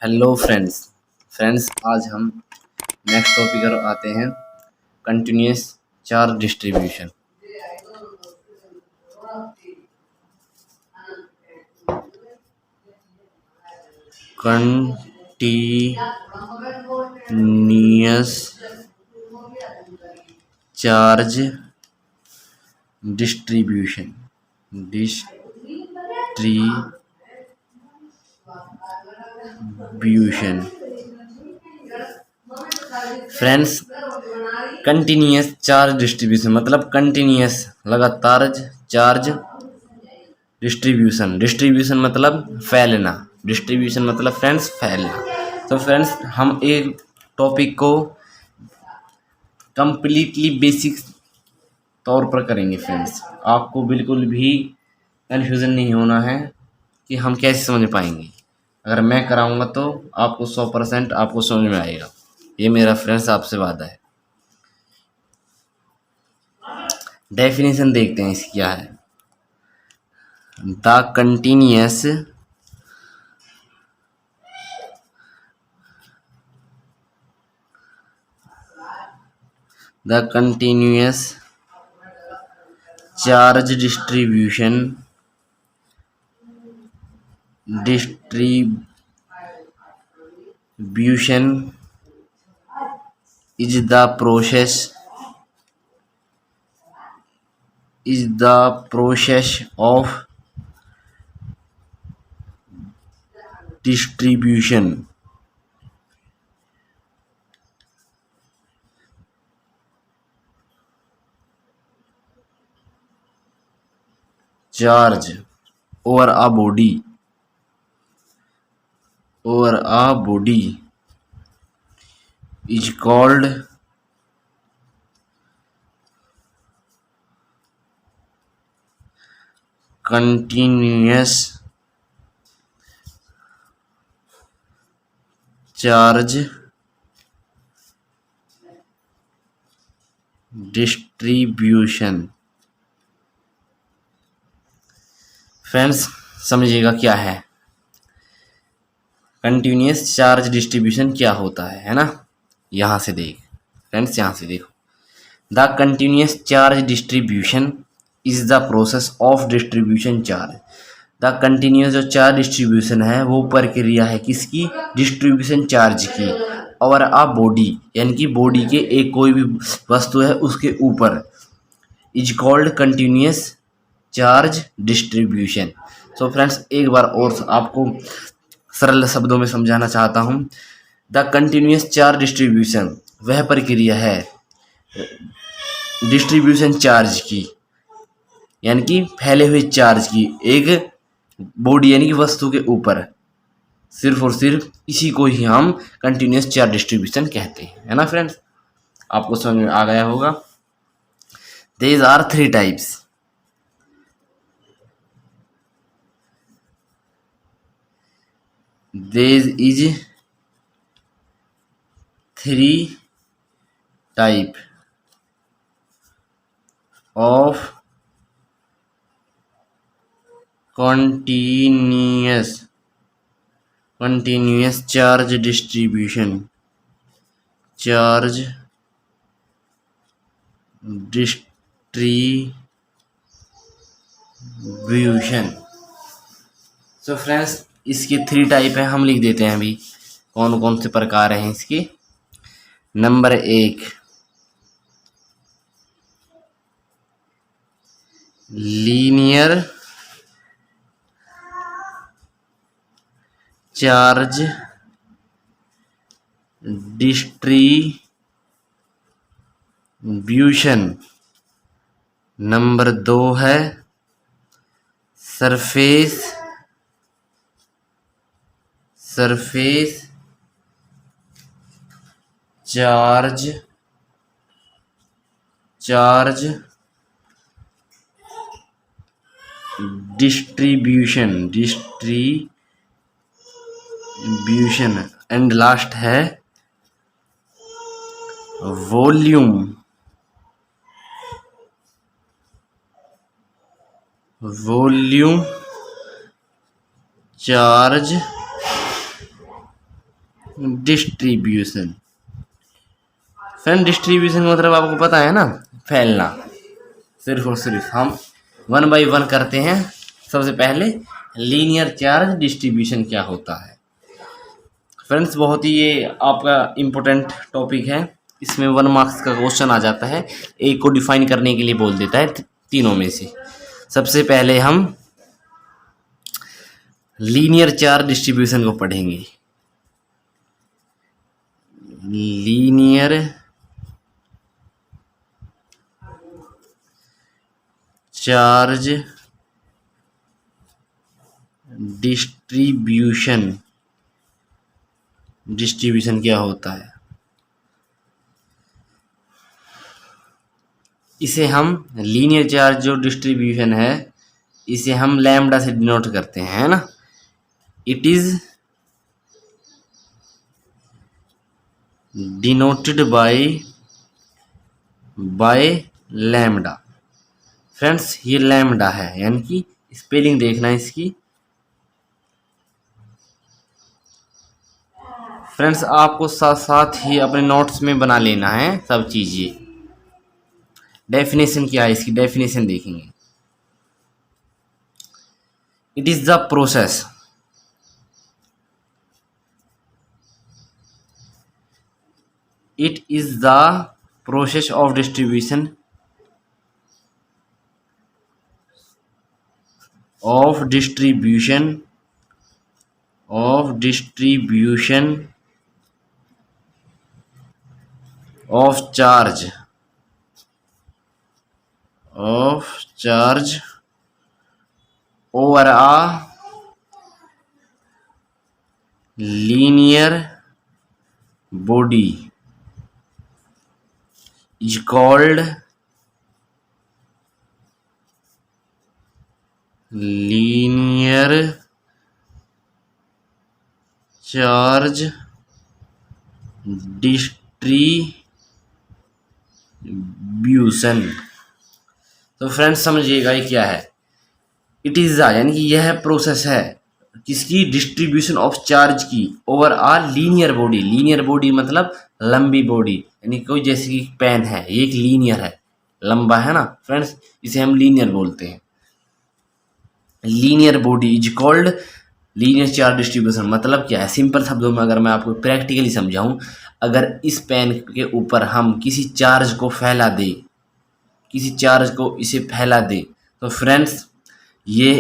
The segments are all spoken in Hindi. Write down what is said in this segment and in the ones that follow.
Hello friends. आज हम नेक्स्ट टॉपिक पर आते हैं, continuous charge distribution. Continuous charge distribution friends, continuous charge distribution मतलब कंटिन्यूस लगातार चार्ज डिस्ट्रीब्यूशन मतलब फैलना। डिस्ट्रीब्यूशन मतलब फ्रेंड्स फैलना। तो फ्रेंड्स, हम एक टॉपिक को कंप्लीटली बेसिक तौर पर करेंगे। फ्रेंड्स, आपको बिल्कुल भी कन्फ्यूज़न नहीं होना है कि हम कैसे समझ पाएंगे। अगर मैं कराऊंगा तो आपको 100% आपको समझ में आएगा। ये मेरा फ्रेंड्स आपसे वादा है। डेफिनेशन देखते हैं इसकी क्या है। The continuous charge distribution is the process of distribution charge over a body is called continuous charge distribution. Friends, समझिएगा क्या है कंटिन्यूस चार्ज डिस्ट्रीब्यूशन क्या होता है ना। यहाँ से देखो। The continuous charge distribution is the process of distribution charge. The continuous जो चार्ज डिस्ट्रीब्यूशन है वो प्रक्रिया है किसकी? डिस्ट्रीब्यूशन चार्ज की। और अ बॉडी यानी कि बॉडी के एक कोई भी वस्तु है उसके ऊपर is called continuous charge distribution. So friends, एक बार और आपको सरल शब्दों में समझाना चाहता हूँ। द कंटिन्यूस चार्ज डिस्ट्रीब्यूशन वह प्रक्रिया है डिस्ट्रीब्यूशन चार्ज की, यानी कि फैले हुए चार्ज की एक बॉडी यानी कि वस्तु के ऊपर। सिर्फ और सिर्फ इसी को ही हम कंटिन्यूस चार्ज डिस्ट्रीब्यूशन कहते हैं, है ना फ्रेंड्स। आपको समझ में आ गया होगा। There are 3 types. There is 3 type of continuous charge distribution so friends, इसके 3 टाइप है, हम लिख देते हैं अभी कौन कौन से प्रकार हैं इसके। Number 1 linear charge distribution. Number 2 है surface charge distribution. And last है volume charge distribution. Friend distribution का मतलब आपको पता है ना, फैलना। सिर्फ और सिर्फ हम वन बाय वन करते हैं। सबसे पहले लीनियर चार्ज डिस्ट्रीब्यूशन क्या होता है। फ्रेंड्स बहुत ही ये आपका इम्पोर्टेंट टॉपिक है, इसमें 1 मार्क्स का क्वेश्चन आ जाता है। एक को डिफाइन करने के लिए बोल देता है तीनों में से। सबसे पहले हम लीनियर चार्ज डिस्ट्रीब्यूशन को पढ़ेंगे। लीनियर चार्ज डिस्ट्रीब्यूशन क्या होता है। इसे हम लीनियर चार्ज जो डिस्ट्रीब्यूशन है, इसे हम लैम्डा से डिनोट करते हैं, है ना। It is denoted by lambda. Friends ये लैम्डा है, यानी कि स्पेलिंग देखना है इसकी। फ्रेंड्स आपको साथ साथ ही अपने नोट्स में बना लेना है सब चीज़ें। डेफिनेशन क्या है, इसकी डेफिनेशन देखेंगे। It is the process of distribution of distribution of charge over a linear body is called linear charge distribution. तो फ्रेंड्स समझिएगा ये क्या है। इट इज यानी कि यह प्रोसेस है किसकी, डिस्ट्रीब्यूशन ऑफ चार्ज की ओवर आ लीनियर बॉडी। लीनियर बॉडी मतलब लंबी बॉडी, यानी कोई जैसे कि पेन है, ये एक लीनियर है, लंबा है ना फ्रेंड्स, इसे हम लीनियर बोलते हैं। Linear body is called linear charge distribution. मतलब क्या है, सिंपल शब्दों में अगर मैं आपको प्रैक्टिकली समझाऊं, अगर इस पेन के ऊपर हम किसी चार्ज को फैला दे, किसी चार्ज को इसे फैला दे, तो फ्रेंड्स ये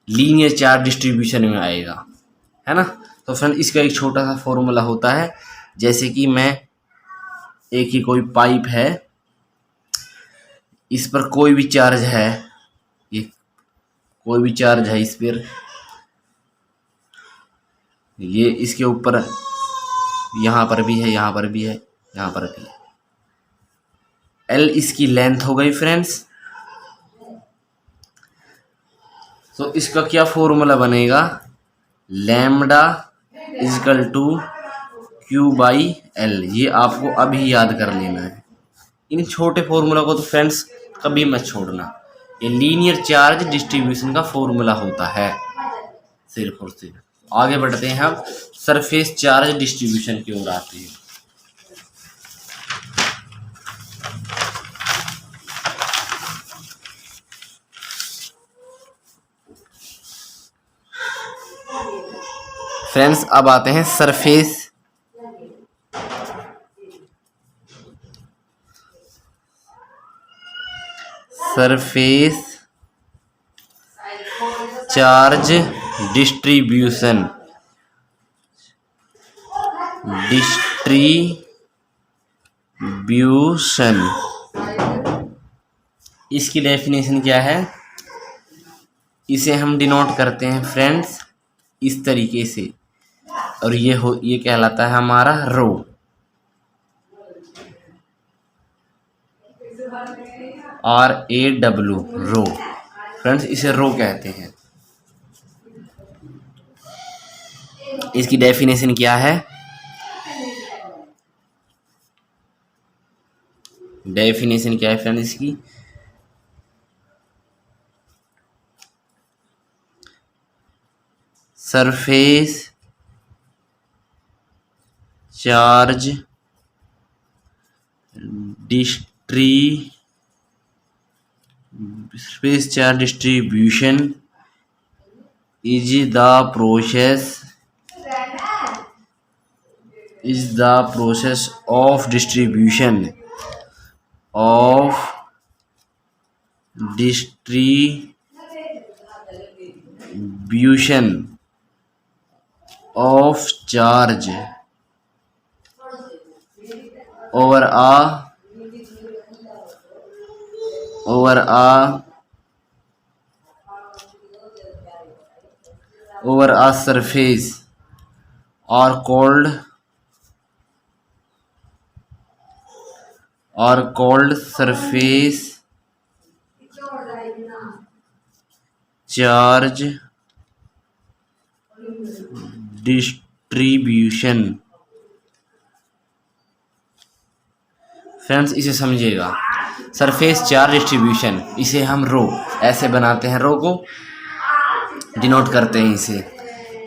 लीनियर चार्ज डिस्ट्रीब्यूशन में आएगा, है ना। तो फ्रेंड इसका एक छोटा सा फॉर्मूला होता है, जैसे कि मैं एक ही कोई पाइप है, इस पर कोई भी चार्ज है, ये कोई भी चार्ज है इस पर, ये इसके ऊपर यहाँ पर भी है, यहाँ पर भी है, यहाँ पर भी है। एल इसकी लेंथ हो गई फ्रेंड्स। तो इसका क्या फॉर्मूला बनेगा, lambda equal to Q by L. ये आपको अभी याद कर लेना है। इन छोटे फॉर्मूला को तो फ्रेंड्स कभी मत छोड़ना। ये लीनियर चार्ज डिस्ट्रीब्यूशन का फॉर्मूला होता है सिर्फ और सिर्फ। आगे बढ़ते हैं हम सरफेस चार्ज डिस्ट्रीब्यूशन की ओर आते हैं। फ्रेंड्स अब आते हैं सरफेस चार्ज डिस्ट्रीब्यूशन इसकी डेफिनेशन क्या है, इसे हम डिनोट करते हैं फ्रेंड्स इस तरीके से, और ये कहलाता है हमारा रो। RAW रो। फ्रेंड्स इसे रो कहते हैं। इसकी डेफिनेशन क्या है, डेफिनेशन क्या है फ्रेंड्स इसकी, surface charge distribution is the process of distribution of charge over a surface are called surface charge distribution। Friends इसे समझिएगा, सरफेस चार्ज डिस्ट्रीब्यूशन, इसे हम रो ऐसे बनाते हैं, रो को डिनोट करते हैं इसे।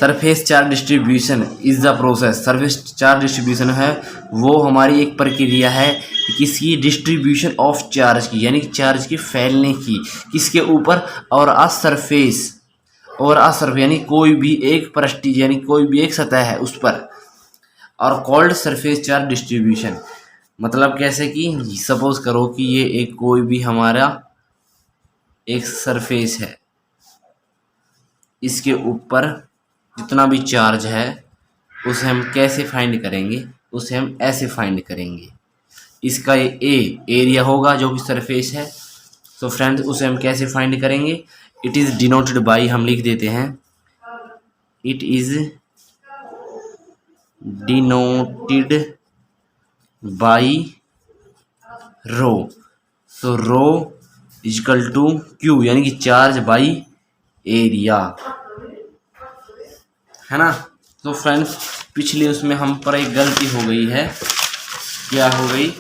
Surface charge distribution is the process, surface charge distribution है वो हमारी एक प्रक्रिया है किसकी, डिस्ट्रीब्यूशन ऑफ चार्ज की, यानी चार्ज के फैलने की, किसके ऊपर, और आ सरफेस, यानी कोई भी एक पृष्ठ, यानी कोई भी एक सतह है उस पर, और कॉल्ड सरफेस चार्ज डिस्ट्रीब्यूशन। मतलब कैसे कि सपोज करो कि ये एक कोई भी हमारा एक सरफेस है, इसके ऊपर जितना भी चार्ज है उसे हम कैसे फाइंड करेंगे, उसे हम ऐसे फाइंड करेंगे। इसका ये एरिया होगा जो कि सरफेस है, तो फ्रेंड्स उसे हम कैसे फाइंड करेंगे, इट इज़ डिनोटेड बाई, हम लिख देते हैं it is denoted by rho. तो रो इजकल टू क्यू, यानी कि चार्ज बाई एरिया, है ना। तो फ्रेंड्स पिछले उसमें हम पर एक गलती हो गई है, क्या हो गई,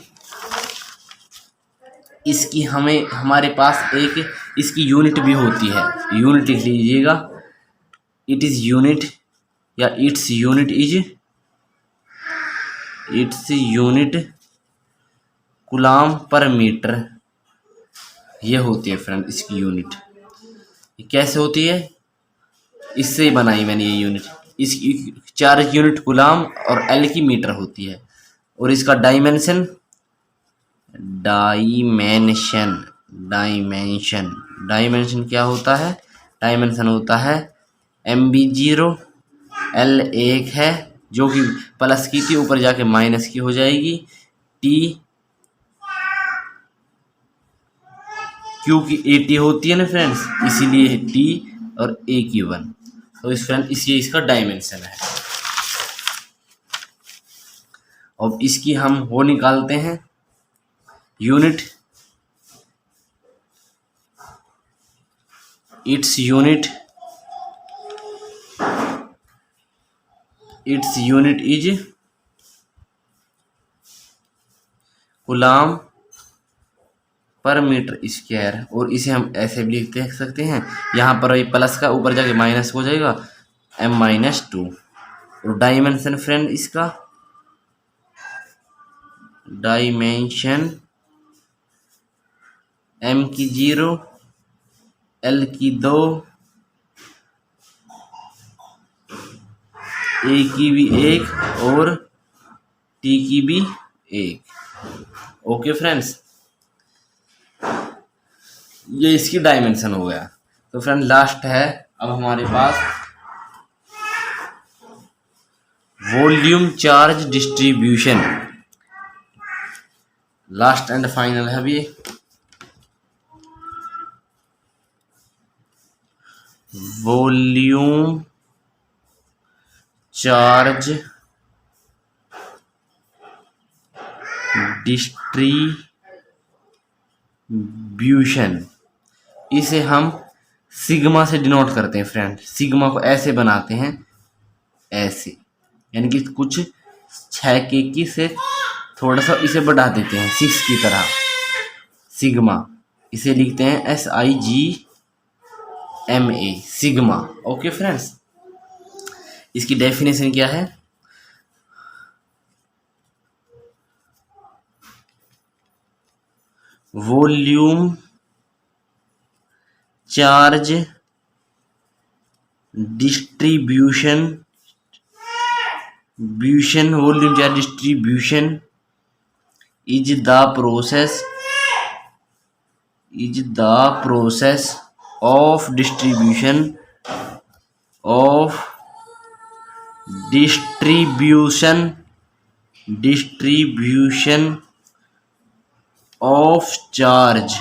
इसकी हमारे पास एक इसकी यूनिट भी होती है, यूनिट लिख लीजिएगा, इट इज़ यूनिट या इट्स यूनिट कूलाम पर मीटर, ये होती है फ्रेंड इसकी यूनिट। ये कैसे होती है, इससे ही बनाई मैंने ये यूनिट, इसकी चार्ज यूनिट कूलाम और एल की मीटर होती है, और इसका डायमेंशन क्या होता है, डायमेंशन होता है MB0, L1 है जो कि प्लस की थी ऊपर जाके माइनस की हो जाएगी, T Q की 80 होती है ना फ्रेंड्स, इसीलिए T और A की 1, तो इस फ्रेंड इसलिए इसका डायमेंशन है। अब इसकी हम वो निकालते हैं unit, its unit is coulomb पर मीटर स्क्वायर, और इसे हम ऐसे भी लिख सकते हैं, यहाँ पर ये प्लस का ऊपर जाके माइनस हो जाएगा M-2, और डायमेंशन फ्रेंड इसका डायमेंशन M की 0, L की 2, A की भी 1 और T की भी 1। ओके फ्रेंड्स, ये इसकी डायमेंशन हो गया। तो फ्रेंड लास्ट है अब हमारे पास volume charge distribution, last and final है अभी। वॉल्यूम चार्ज डिस्ट्रीब्यूशन, इसे हम सिग्मा से डिनोट करते हैं फ्रेंड। सिग्मा को ऐसे बनाते हैं, ऐसे, यानी कि कुछ 6 के से थोड़ा सा इसे बढ़ा देते हैं 6 की तरह, सिग्मा, इसे लिखते हैं SIGMA, सिग्मा। ओके फ्रेंड्स, इसकी डेफिनेशन क्या है, volume charge distribution volume charge distribution is the process of distribution of charge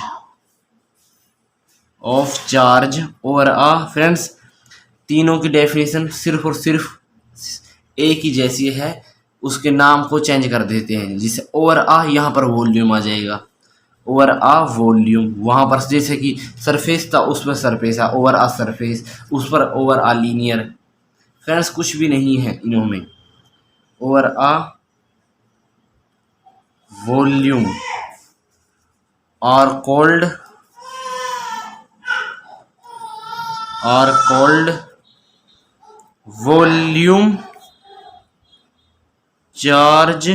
over a friends तीनों की डेफिनेशन सिर्फ और सिर्फ एक ही जैसी है, उसके नाम को चेंज कर देते हैं, जिससे ओवर आ यहाँ पर वॉल्यूम आ जाएगा, ओवर आ वॉल्यूम। वहाँ पर जैसे कि सरफेस था उस पर सरफेस आ, ओवर आ सरफेस, उस पर ओवर आ लीनियर। फ्रेंड्स कुछ भी नहीं है इनों में, over a volume are called volume charge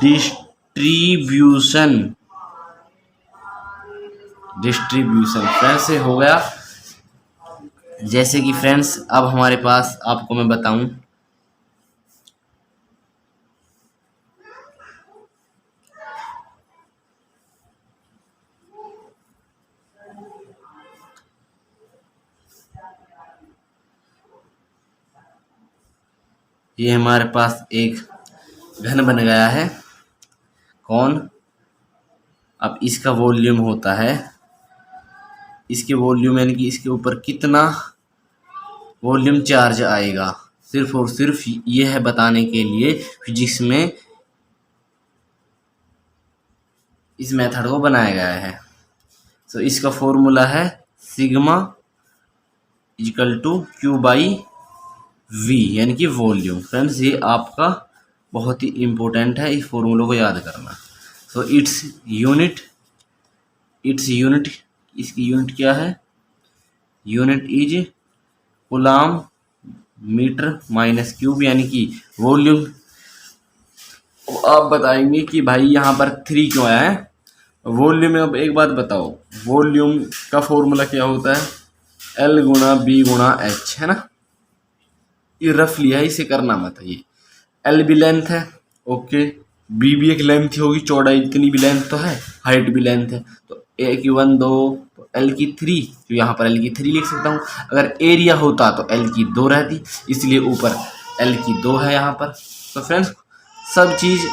distribution friends से हो गया। जैसे कि फ्रेंड्स अब हमारे पास आपको मैं बताऊं, ये हमारे पास एक घन बन गया है, कौन? अब इसका वॉल्यूम होता है, इसके वॉल्यूम यानी कि इसके ऊपर कितना वॉल्यूम चार्ज आएगा, सिर्फ और सिर्फ ये है बताने के लिए फिजिक्स में इस मेथड को बनाया गया है। तो इसका फॉर्मूला है sigma equal to Q by V यानी कि वॉल्यूम। फ्रेंड्स ये आपका बहुत ही इम्पोर्टेंट है, इस फॉर्मूले को याद करना। तो इट्स यूनिट इसकी यूनिट क्या है? Unit is coulomb metre minus cube यानी कि वॉल्यूम। आप बताएंगे कि भाई यहाँ पर 3 क्यों आया है वॉल्यूम में? अब एक बात बताओ, वॉल्यूम का फॉर्मूला क्या होता है? L गुणा बी गुणा एच, है ना? ये रफली है, इसे करना मत है। ये L भी लेंथ है, ओके, बी भी एक लेंथ होगी, चौड़ाई इतनी भी लेंथ तो है, हाइट भी लेंथ है, तो ए की 1 2 तो L की 3, तो यहाँ पर L की 3 लिख सकता हूँ। अगर एरिया होता तो L की 2 रहती, इसलिए ऊपर L की 2 है यहाँ पर। तो फ्रेंड्स सब चीज़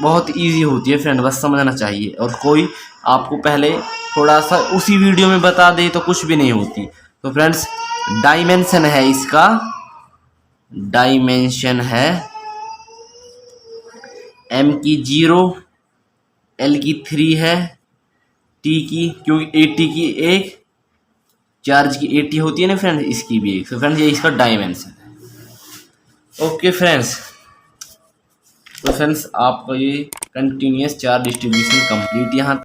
बहुत इजी होती है फ्रेंड, बस समझना चाहिए। और कोई आपको पहले थोड़ा सा उसी वीडियो में बता दे तो कुछ भी नहीं होती। तो फ्रेंड्स डायमेंशन है इसका, डायमेंशन है m की 0, L की 3 है, T की क्योंकि 80 की 1, चार्ज की 80 होती है ना फ्रेंड्स, इसकी भी 1। तो फ्रेंड्स ये इसका डायमेंशन है। ओके फ्रेंड्स, तो फ्रेंड्स आपका ये कंटिन्यूअस चार्ज डिस्ट्रीब्यूशन कंप्लीट यहाँ